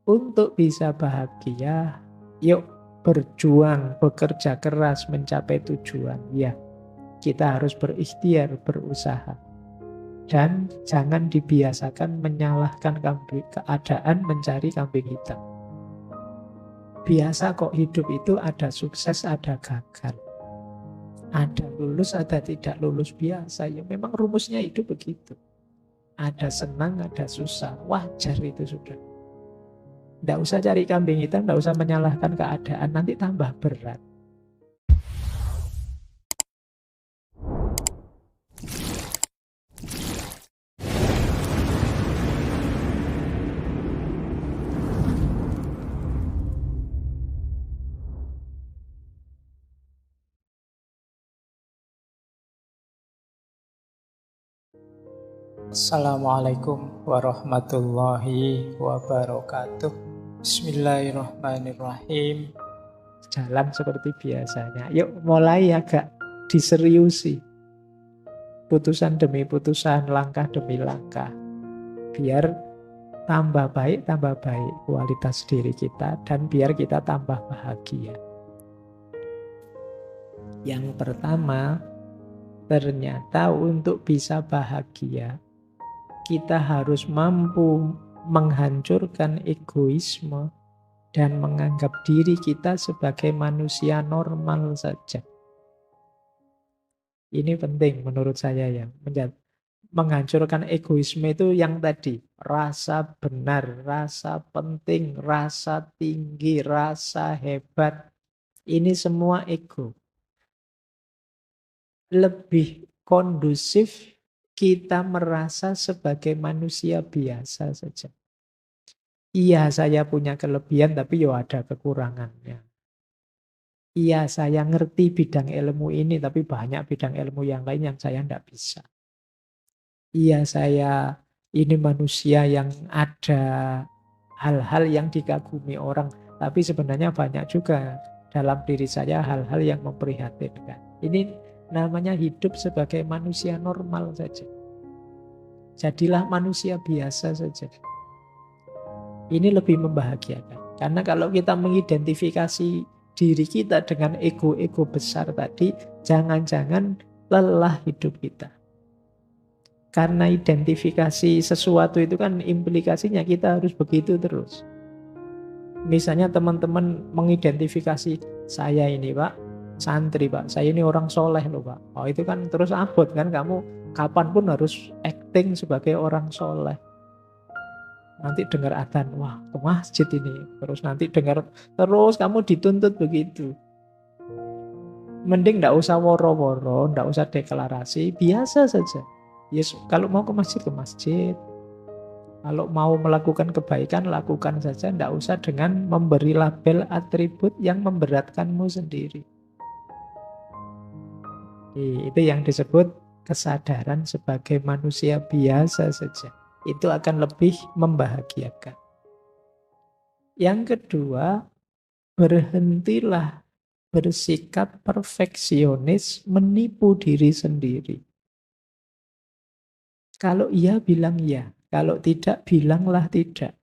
Untuk bisa bahagia, yuk berjuang, bekerja keras mencapai tujuan. Ya, kita harus berikhtiar, berusaha. Dan jangan dibiasakan menyalahkan keadaan mencari kambing hitam. Biasa kok hidup itu ada sukses, ada gagal. Ada lulus, ada tidak lulus biasa. Ya memang rumusnya hidup begitu. Ada senang, ada susah. Wajar itu sudah. Tidak usah cari kambing hitam, tidak usah menyalahkan keadaan. Nanti tambah berat. Assalamualaikum warahmatullahi wabarakatuh. Bismillahirrahmanirrahim. Jalan seperti biasanya. Yuk mulai agak diseriusi. Putusan demi putusan, langkah demi langkah. Biar tambah baik kualitas diri kita. Dan biar kita tambah bahagia. Yang pertama, ternyata untuk bisa bahagia, kita harus mampu menghancurkan egoisme dan menganggap diri kita sebagai manusia normal saja. Ini penting menurut saya ya. Menghancurkan egoisme itu yang tadi. Rasa benar, rasa penting, rasa tinggi, rasa hebat. Ini semua ego. Lebih kondusif kita merasa sebagai manusia biasa saja. Iya, saya punya kelebihan, tapi ya ada kekurangannya. Iya, saya ngerti bidang ilmu ini, tapi banyak bidang ilmu yang lain yang saya tidak bisa. Iya, saya ini manusia yang ada hal-hal yang dikagumi orang, tapi sebenarnya banyak juga dalam diri saya hal-hal yang memprihatinkan. Ini namanya hidup sebagai manusia normal saja. Jadilah manusia biasa saja. Ini lebih membahagiakan. Karena kalau kita mengidentifikasi diri kita dengan ego-ego besar tadi, jangan-jangan lelah hidup kita. Karena identifikasi sesuatu itu kan implikasinya kita harus begitu terus. Misalnya teman-teman mengidentifikasi saya ini Pak, santri Pak, saya ini orang soleh loh Pak. Oh itu kan terus abot kan, kamu kapanpun harus acting sebagai orang soleh. Nanti dengar adzan, wah ke masjid ini. Terus nanti dengar, terus kamu dituntut begitu. Mending nggak usah woro-woro, nggak usah deklarasi, biasa saja. Yes, kalau mau ke masjid, ke masjid. Kalau mau melakukan kebaikan, lakukan saja. Nggak usah dengan memberi label atribut yang memberatkanmu sendiri. Itu yang disebut kesadaran sebagai manusia biasa saja. Itu akan lebih membahagiakan. Yang kedua, berhentilah bersikap perfeksionis menipu diri sendiri. Kalau iya bilang iya, kalau tidak bilanglah tidak.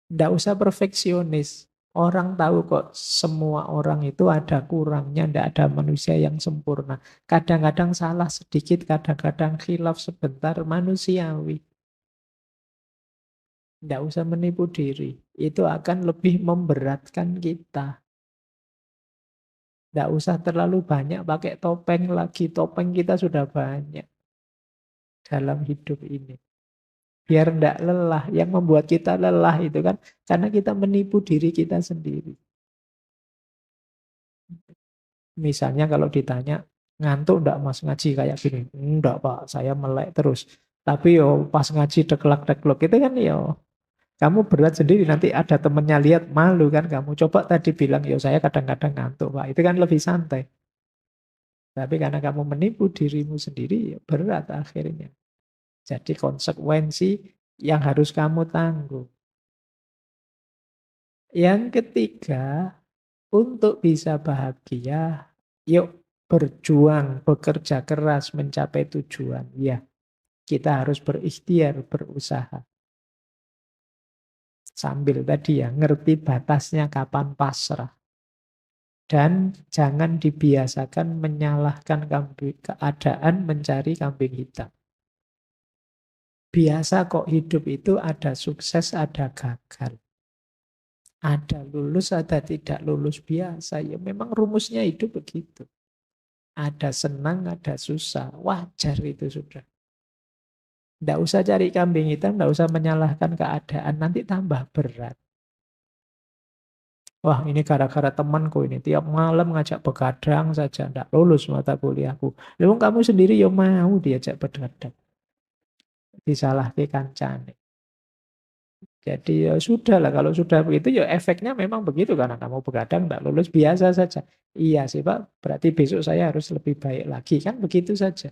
Tidak usah perfeksionis. Orang tahu kok semua orang itu ada kurangnya, tidak ada manusia yang sempurna. Kadang-kadang salah sedikit, kadang-kadang khilaf sebentar, manusiawi. Tidak usah menipu diri. Itu akan lebih memberatkan kita. Tidak usah terlalu banyak pakai topeng lagi. Topeng kita sudah banyak dalam hidup ini. Biar tidak lelah. Yang membuat kita lelah itu kan karena kita menipu diri kita sendiri. Misalnya kalau ditanya, ngantuk enggak mas ngaji kayak gini? Enggak Pak, saya melek terus. Tapi yo pas ngaji deklak-deklok itu kan yo kamu berat sendiri, nanti ada temennya lihat malu kan kamu. Coba tadi bilang yo saya kadang-kadang ngantuk Pak, itu kan lebih santai. Tapi karena kamu menipu dirimu sendiri, ya berat akhirnya. Jadi konsekuensi yang harus kamu tanggung. Yang ketiga, untuk bisa bahagia, yuk berjuang, bekerja keras mencapai tujuan. Ya, kita harus berikhtiar, berusaha. Sambil tadi ya, ngerti batasnya kapan pasrah. Dan jangan dibiasakan menyalahkan keadaan mencari kambing hitam. Biasa kok hidup itu ada sukses, ada gagal. Ada lulus, ada tidak lulus biasa. Ya memang rumusnya hidup begitu. Ada senang, ada susah. Wajar itu sudah. Tidak usah cari kambing hitam, tidak usah menyalahkan keadaan. Nanti tambah berat. Wah ini gara-gara temanku ini. Tiap malam ngajak begadang saja. Tidak lulus mata kuliahku. Lalu kamu sendiri ya mau diajak begadang. Disalahkan kancane. Jadi ya sudah lah, kalau sudah begitu ya efeknya memang begitu karena kamu begadang tidak lulus biasa saja. Iya sih Pak, berarti besok saya harus lebih baik lagi kan begitu saja.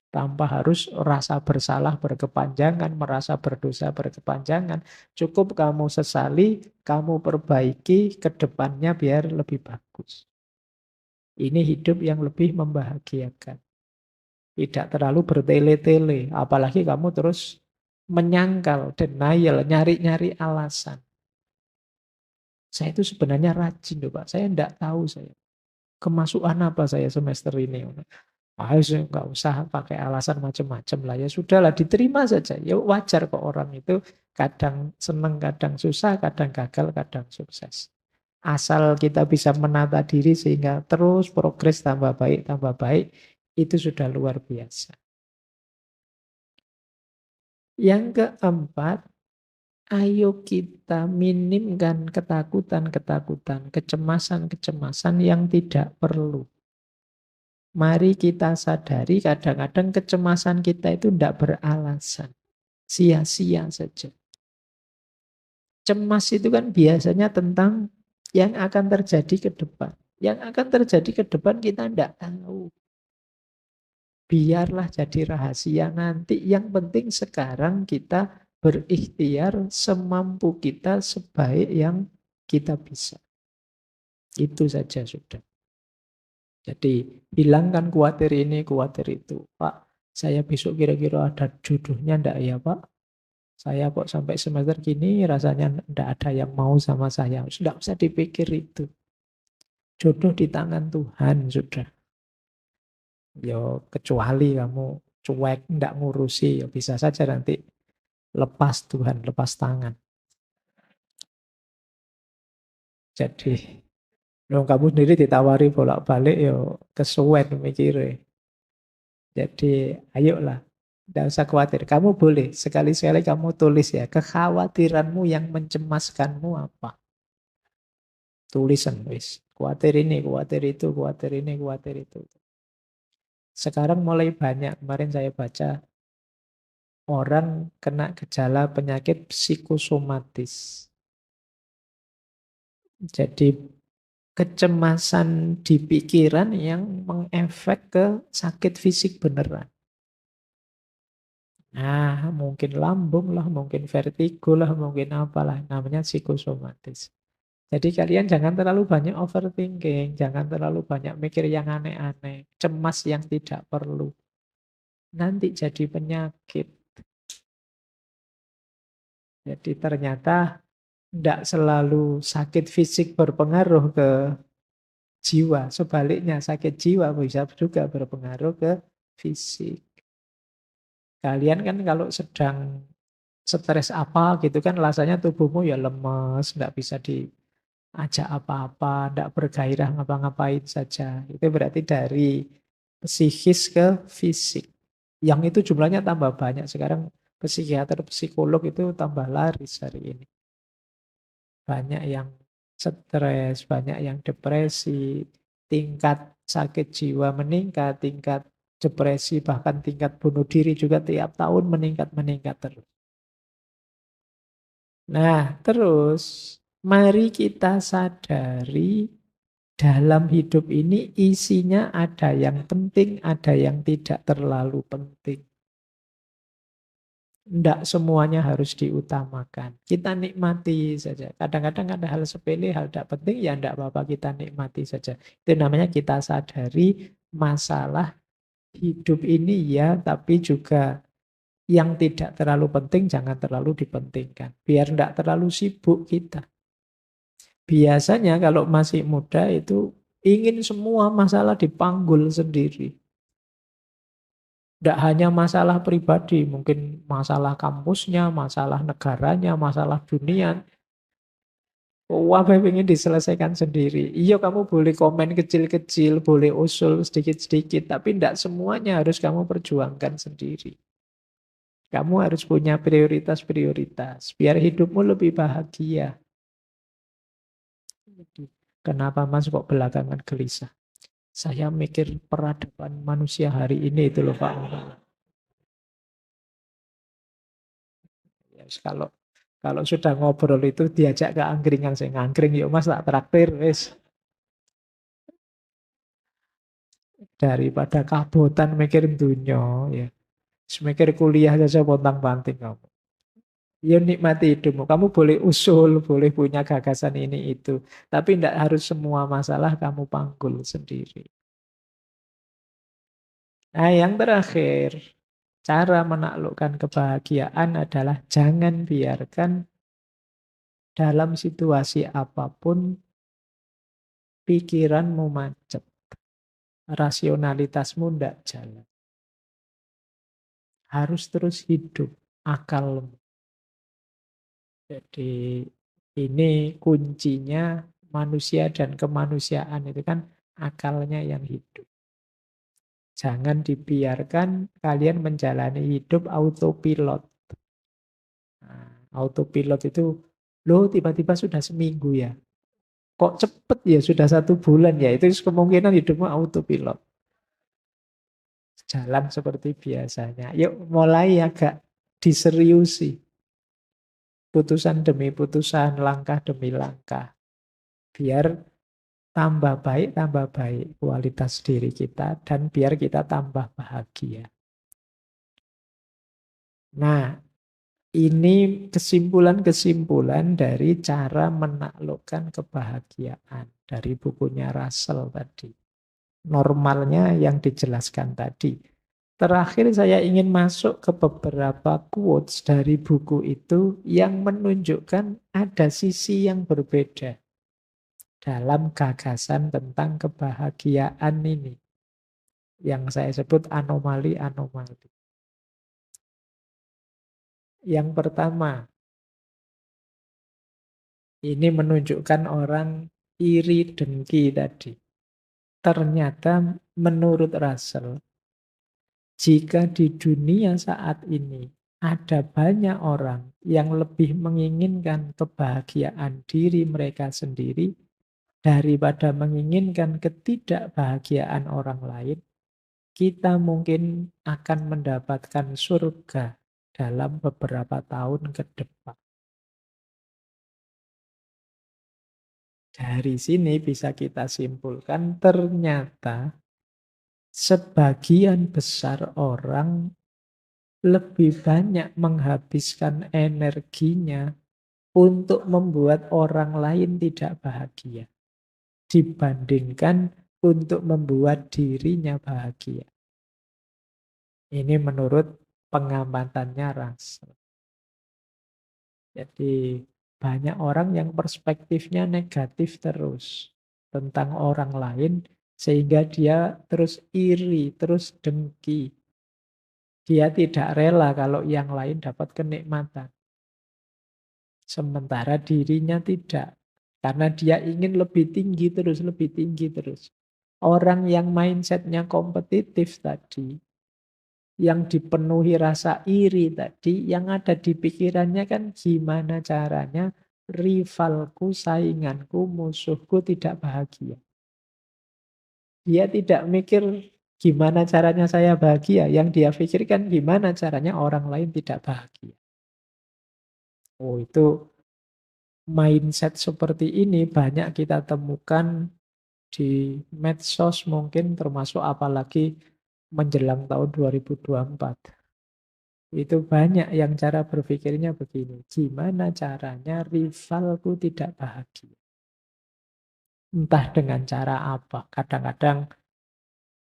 Tanpa harus rasa bersalah berkepanjangan, merasa berdosa berkepanjangan. Cukup kamu sesali, kamu perbaiki ke depannya biar lebih bagus. Ini hidup yang lebih membahagiakan. Tidak terlalu bertele-tele, apalagi kamu terus menyangkal, denial, nyari-nyari alasan. Saya itu sebenarnya rajin loh Pak. Saya enggak tahu saya. Kemasukan apa saya semester ini. Nggak usah pakai alasan macam-macam lah. Ya sudahlah, diterima saja. Ya wajar kok orang itu kadang seneng, kadang susah, kadang gagal, kadang sukses. Asal kita bisa menata diri sehingga terus progres tambah baik, itu sudah luar biasa. Yang keempat, ayo kita minimkan ketakutan-ketakutan, kecemasan-kecemasan yang tidak perlu. Mari kita sadari kadang-kadang kecemasan kita itu tidak beralasan. Sia-sia saja. Cemas itu kan biasanya tentang yang akan terjadi ke depan. Yang akan terjadi ke depan kita tidak tahu. Biarlah jadi rahasia nanti. Yang penting sekarang kita berikhtiar semampu kita sebaik yang kita bisa. Itu saja sudah. Jadi hilangkan khawatir ini, khawatir itu. Pak, saya besok kira-kira ada jodohnya enggak ya Pak? Saya kok sampai semester gini rasanya enggak ada yang mau sama saya. Sudah usah dipikir itu. Jodoh di tangan Tuhan sudah. Yo kecuali kamu cuek, enggak ngurusi, ya bisa saja nanti lepas Tuhan, lepas tangan. Jadi, kalau kamu sendiri ditawari bolak-balik yo kesuwen mikirnya. Jadi, ayolah. Tidak usah khawatir. Kamu boleh sekali-sekali kamu tulis ya, kekhawatiranmu yang mencemaskanmu apa? Tulisan wis. Khawatir ini, khawatir itu, khawatir ini, khawatir itu. Sekarang mulai banyak, kemarin saya baca orang kena gejala penyakit psikosomatis. Jadi kecemasan di pikiran yang mengefek ke sakit fisik beneran. Nah, mungkin lambung lah, mungkin vertigo lah, mungkin apalah. Namanya psikosomatis. Jadi kalian jangan terlalu banyak overthinking, jangan terlalu banyak mikir yang aneh-aneh, cemas yang tidak perlu. Nanti jadi penyakit. Jadi ternyata tidak selalu sakit fisik berpengaruh ke jiwa. Sebaliknya sakit jiwa bisa juga berpengaruh ke fisik. Kalian kan kalau sedang stres apa gitu kan rasanya tubuhmu ya lemes, nggak bisa diajak apa-apa, nggak bergairah ngapa-ngapain saja. Itu berarti dari psikis ke fisik. Yang itu jumlahnya tambah banyak. Sekarang psikiater, psikolog itu tambah laris hari ini. Banyak yang stres, banyak yang depresi, tingkat sakit jiwa meningkat, tingkat depresi, bahkan tingkat bunuh diri juga tiap tahun meningkat terus. Nah, terus mari kita sadari dalam hidup ini isinya ada yang penting, ada yang tidak terlalu penting. Tidak semuanya harus diutamakan. Kita nikmati saja. Kadang-kadang ada hal sepele, hal tidak penting, ya tidak apa-apa kita nikmati saja. Itu namanya kita sadari masalah hidup ini ya, tapi juga Yang tidak terlalu penting jangan terlalu dipentingkan. Biar tidak terlalu sibuk kita. Biasanya kalau masih muda itu ingin semua masalah dipanggul sendiri. Tidak hanya masalah pribadi, mungkin masalah kampusnya, masalah negaranya, masalah dunia. Wah, pengen diselesaikan sendiri. Iya, kamu boleh komen kecil-kecil, boleh usul sedikit-sedikit, tapi tidak semuanya harus kamu perjuangkan sendiri. Kamu harus punya prioritas-prioritas, biar hidupmu lebih bahagia. Kenapa Mas kok belakangan gelisah? Saya mikir peradaban manusia hari ini itu loh Pak. Ya, kalau sudah ngobrol itu diajak ke angkringan, saya ngangkring yuk Mas tak traktir wis. Daripada kabotan mikir dunia ya. Mikir kuliah saja pontang-panting kamu. Ya nikmati hidupmu. Kamu boleh usul, boleh punya gagasan ini itu. Tapi tidak harus semua masalah kamu panggul sendiri. Nah yang terakhir, cara menaklukkan kebahagiaan adalah jangan biarkan dalam situasi apapun pikiranmu macet. Rasionalitasmu tidak jalan. Harus terus hidup akalmu. Jadi ini kuncinya manusia dan kemanusiaan itu kan akalnya yang hidup. Jangan dibiarkan kalian menjalani hidup autopilot. Nah, autopilot itu, loh tiba-tiba sudah seminggu ya. Kok cepet ya sudah 1 bulan ya. Itu kemungkinan hidupmu autopilot. Jalan seperti biasanya. Yuk mulai agak diseriusi. Putusan demi putusan, langkah demi langkah. Biar tambah baik kualitas diri kita, dan biar kita tambah bahagia. Nah, ini kesimpulan-kesimpulan dari cara menaklukkan kebahagiaan dari bukunya Russell tadi. Normalnya yang dijelaskan tadi. Terakhir saya ingin masuk ke beberapa quotes dari buku itu yang menunjukkan ada sisi yang berbeda dalam gagasan tentang kebahagiaan ini. Yang saya sebut anomali-anomali. Yang pertama, ini menunjukkan orang iri dengki tadi. Ternyata menurut Russell, jika di dunia saat ini ada banyak orang yang lebih menginginkan kebahagiaan diri mereka sendiri daripada menginginkan ketidakbahagiaan orang lain, kita mungkin akan mendapatkan surga dalam beberapa tahun ke depan. Dari sini bisa kita simpulkan ternyata sebagian besar orang lebih banyak menghabiskan energinya untuk membuat orang lain tidak bahagia dibandingkan untuk membuat dirinya bahagia. Ini menurut pengamatannya Russell. Jadi banyak orang yang perspektifnya negatif terus tentang orang lain sehingga dia terus iri, terus dengki. Dia tidak rela kalau yang lain dapat kenikmatan. Sementara dirinya tidak. Karena dia ingin lebih tinggi terus, lebih tinggi terus. Orang yang mindsetnya kompetitif tadi, yang dipenuhi rasa iri tadi, yang ada di pikirannya kan gimana caranya rivalku, sainganku, musuhku tidak bahagia. Dia tidak mikir gimana caranya saya bahagia, yang dia pikirkan gimana caranya orang lain tidak bahagia. Oh, itu mindset seperti ini banyak kita temukan di medsos mungkin, termasuk apalagi menjelang tahun 2024. Itu banyak yang cara berpikirnya begini. Gimana caranya rivalku tidak bahagia? Entah dengan cara apa. Kadang-kadang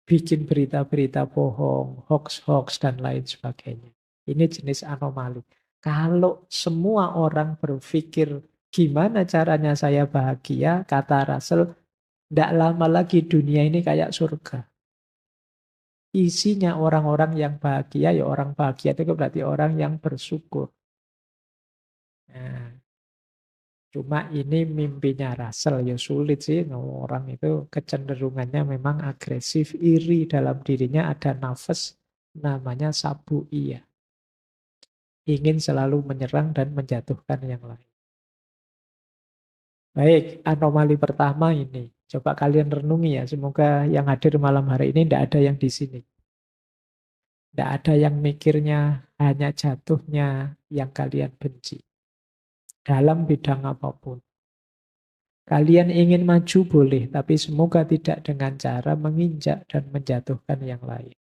bikin berita-berita bohong, hoax-hoax, dan lain sebagainya. Ini jenis anomali. Kalau semua orang berpikir gimana caranya saya bahagia, kata Russell, tidak lama lagi dunia ini kayak surga. Isinya orang-orang yang bahagia, ya orang bahagia itu berarti orang yang bersyukur. Nah, cuma ini mimpinya Russell, ya sulit sih. Orang itu kecenderungannya memang agresif, iri dalam dirinya ada nafas namanya sabu iya. Ingin selalu menyerang dan menjatuhkan yang lain. Baik, anomali pertama ini. Coba kalian renungi ya, semoga yang hadir malam hari ini tidak ada yang di sini. Tidak ada yang mikirnya hanya jatuhnya yang kalian benci. Dalam bidang apapun. Kalian ingin maju boleh, tapi semoga tidak dengan cara menginjak dan menjatuhkan yang lain.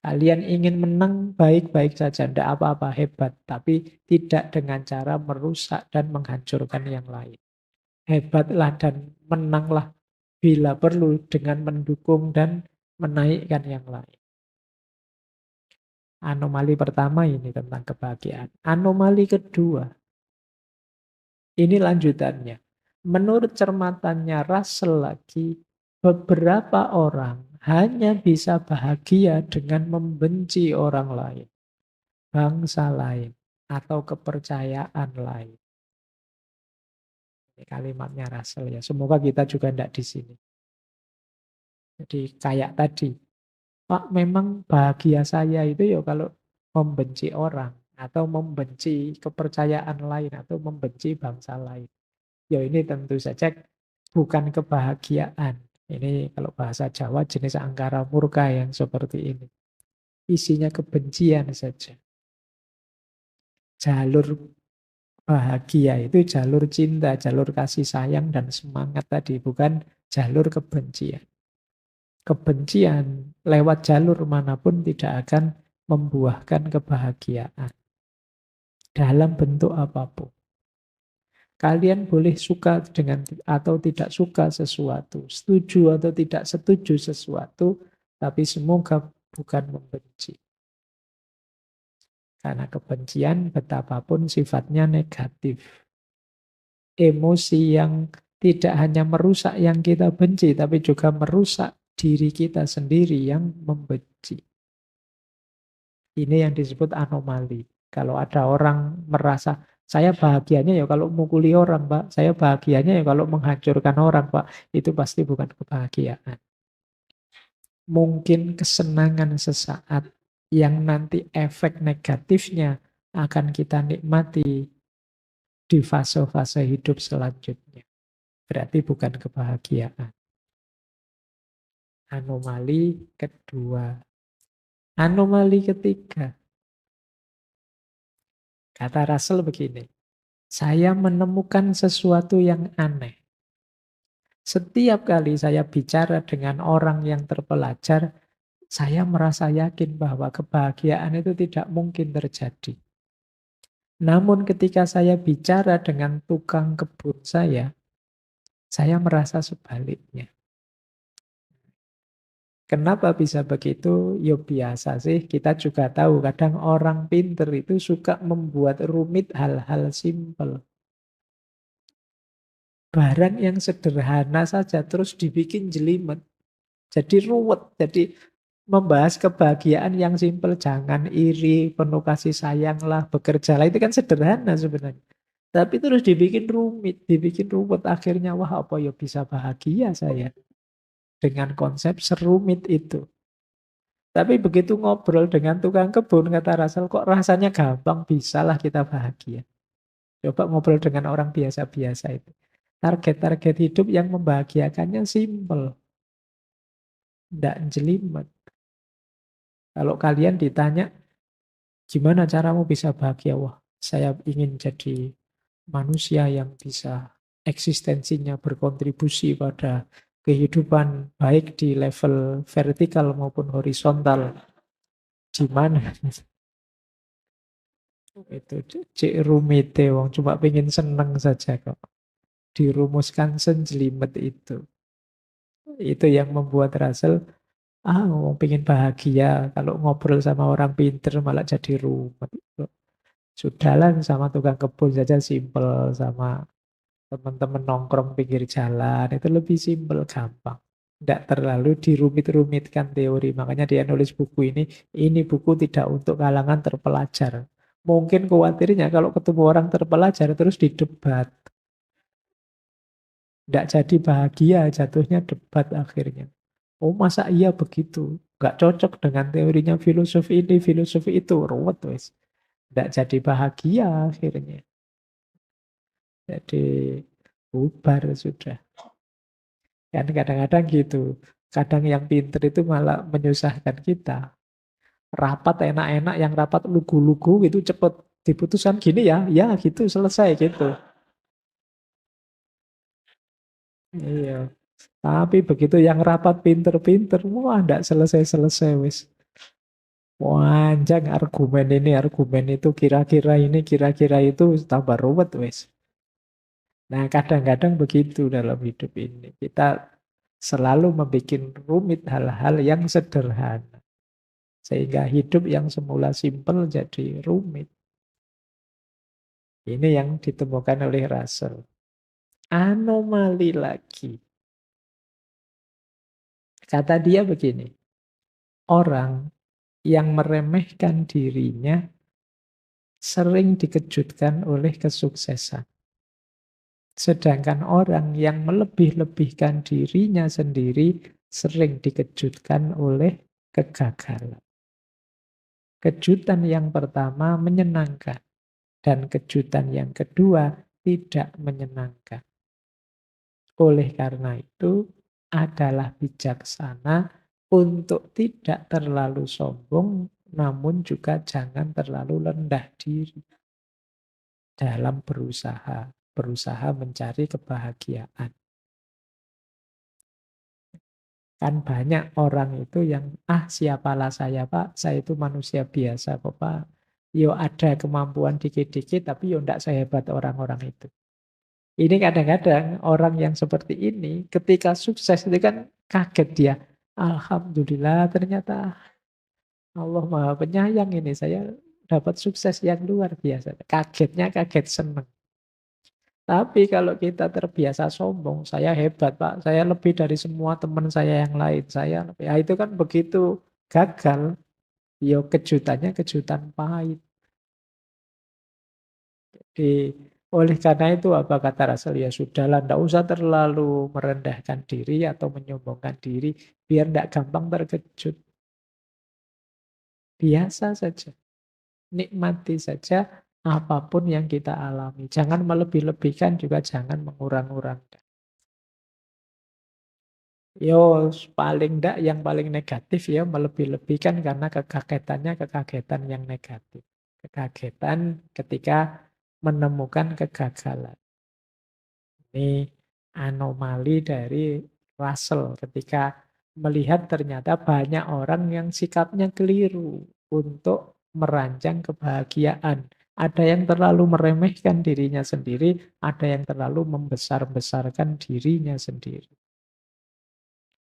Kalian ingin menang baik-baik saja, tidak apa-apa, hebat. Tapi tidak dengan cara merusak dan menghancurkan yang lain. Hebatlah dan menanglah bila perlu dengan mendukung dan menaikkan yang lain. Anomali pertama ini tentang kebahagiaan. Anomali kedua, ini lanjutannya. Menurut cermatannya Russell lagi, beberapa orang hanya bisa bahagia dengan membenci orang lain, bangsa lain, atau kepercayaan lain. Ini kalimatnya Russell ya. Semoga kita juga tidak di sini. Jadi kayak tadi, Pak, memang bahagia saya itu ya kalau membenci orang atau membenci kepercayaan lain atau membenci bangsa lain. Ya ini tentu saja bukan kebahagiaan. Ini kalau bahasa Jawa jenis angkara murka yang seperti ini. Isinya kebencian saja. Jalur bahagia itu jalur cinta, jalur kasih sayang dan semangat tadi, bukan jalur kebencian. Kebencian lewat jalur manapun tidak akan membuahkan kebahagiaan dalam bentuk apapun. Kalian boleh suka dengan atau tidak suka sesuatu, setuju atau tidak setuju sesuatu, tapi semoga bukan membenci. Karena kebencian betapapun sifatnya negatif. Emosi yang tidak hanya merusak yang kita benci, tapi juga merusak diri kita sendiri yang membenci. Ini yang disebut anomali. Kalau ada orang merasa, saya bahagianya ya kalau mukuli orang, Pak. Saya bahagianya ya kalau menghancurkan orang, Pak. Itu pasti bukan kebahagiaan. Mungkin kesenangan sesaat yang nanti efek negatifnya akan kita nikmati di fase-fase hidup selanjutnya. Berarti bukan kebahagiaan. Anomali kedua. Anomali ketiga. Kata Russell begini, saya menemukan sesuatu yang aneh. Setiap kali saya bicara dengan orang yang terpelajar, saya merasa yakin bahwa kebahagiaan itu tidak mungkin terjadi. Namun ketika saya bicara dengan tukang kebun saya merasa sebaliknya. Kenapa bisa begitu? Ya biasa sih, kita juga tahu kadang orang pinter itu suka membuat rumit hal-hal simpel. Barang yang sederhana saja terus dibikin jelimet. Jadi ruwet, jadi membahas kebahagiaan yang simpel, jangan iri, penuh kasih sayang lah, bekerjalah, itu kan sederhana sebenarnya. Tapi terus dibikin rumit, dibikin ruwet, akhirnya wah apa ya bisa bahagia saya dengan konsep serumit itu. Tapi begitu ngobrol dengan tukang kebun, kata Russell, kok rasanya gampang, bisalah kita bahagia. Coba ngobrol dengan orang biasa-biasa itu. Target-target hidup yang membahagiakannya simpel, tidak jelimet. Kalau kalian ditanya, gimana caramu bisa bahagia? Wah, saya ingin jadi manusia yang bisa eksistensinya berkontribusi pada kehidupan baik di level vertikal maupun horizontal. Di mana? Itu cek rumite wong cuma pengen seneng saja kok. Dirumuskan senjelimet itu. Itu yang membuat Russell Ah, mau pengen bahagia, kalau ngobrol sama orang pinter malah jadi rumit. Sudahlah sama tukang kebun saja simpel, sama teman-teman nongkrong pinggir jalan, itu lebih simpel, gampang. Tidak terlalu dirumit-rumitkan teori. Makanya dia nulis buku ini buku tidak untuk kalangan terpelajar. Mungkin khawatirnya kalau ketemu orang terpelajar terus didebat. Tidak jadi bahagia, jatuhnya debat akhirnya. Oh masa iya begitu? Nggak cocok dengan teorinya filosofi ini, filosofi itu. Ruwet wes. Tidak jadi bahagia akhirnya. Jadi bubar sudah. Kan kadang-kadang gitu. Kadang yang pinter itu malah menyusahkan kita. Rapat enak-enak, yang rapat lugu-lugu gitu cepet diputuskan gini ya, ya gitu selesai gitu. Iya. Tapi begitu yang rapat pinter-pinter, wah ndak selesai-selesai wis. Panjang argumen ini, argumen itu, kira-kira ini, kira-kira itu, tambah ruwet wis. Nah kadang-kadang begitu dalam hidup ini. Kita selalu membuat rumit hal-hal yang sederhana. Sehingga hidup yang semula simpel jadi rumit. Ini yang ditemukan oleh Russell. Anomali lagi. Kata dia begini, orang yang meremehkan dirinya sering dikejutkan oleh kesuksesan. Sedangkan orang yang melebih-lebihkan dirinya sendiri sering dikejutkan oleh kegagalan. Kejutan yang pertama menyenangkan, dan kejutan yang kedua tidak menyenangkan. Oleh karena itu, adalah bijaksana untuk tidak terlalu sombong, namun juga jangan terlalu rendah diri dalam berusaha mencari kebahagiaan. Kan banyak orang itu yang, siapalah saya Pak, saya itu manusia biasa kok Pak. Yo ada kemampuan dikit-dikit, tapi yo ndak sehebat orang-orang itu. Ini kadang-kadang orang yang seperti ini, ketika sukses itu kan kaget dia. Alhamdulillah ternyata Allah Maha Penyayang ini. Saya dapat sukses yang luar biasa. Kagetnya kaget seneng. Tapi kalau kita terbiasa sombong, saya hebat Pak, saya lebih dari semua teman saya yang lain. Itu kan begitu gagal, ya kejutannya kejutan pahit. Di, oleh karena itu apa kata Rasul? Ya sudahlah, tidak usah terlalu merendahkan diri atau menyombongkan diri, biar tidak gampang terkejut. Biasa saja, nikmati saja apapun yang kita alami. Jangan melebih-lebihkan, juga jangan mengurang-urangkan. Paling enggak yang paling negatif ya melebih-lebihkan karena kekagetannya kekagetan yang negatif. Kekagetan ketika menemukan kegagalan. Ini anomali dari Russell ketika melihat ternyata banyak orang yang sikapnya keliru untuk merancang kebahagiaan. Ada yang terlalu meremehkan dirinya sendiri, ada yang terlalu membesar-besarkan dirinya sendiri.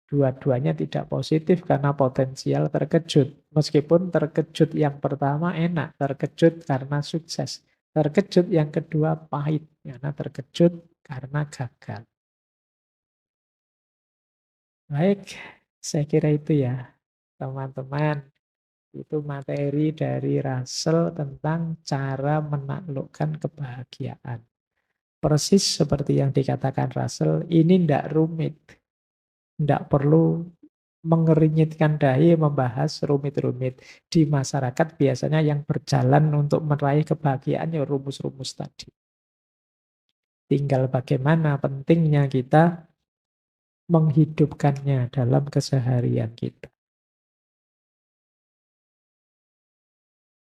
Dua-duanya tidak positif karena potensial terkejut. Meskipun terkejut yang pertama enak, terkejut karena sukses. Terkejut yang kedua pahit, karena terkejut karena gagal. Baik, saya kira itu ya, teman-teman. Itu materi dari Russell tentang cara menaklukkan kebahagiaan. Persis seperti yang dikatakan Russell, ini tidak rumit. Tidak perlu mengernyitkan dahi membahas rumit-rumit. Di masyarakat biasanya yang berjalan untuk meraih kebahagiaan ya rumus-rumus tadi. Tinggal bagaimana pentingnya kita menghidupkannya dalam keseharian kita.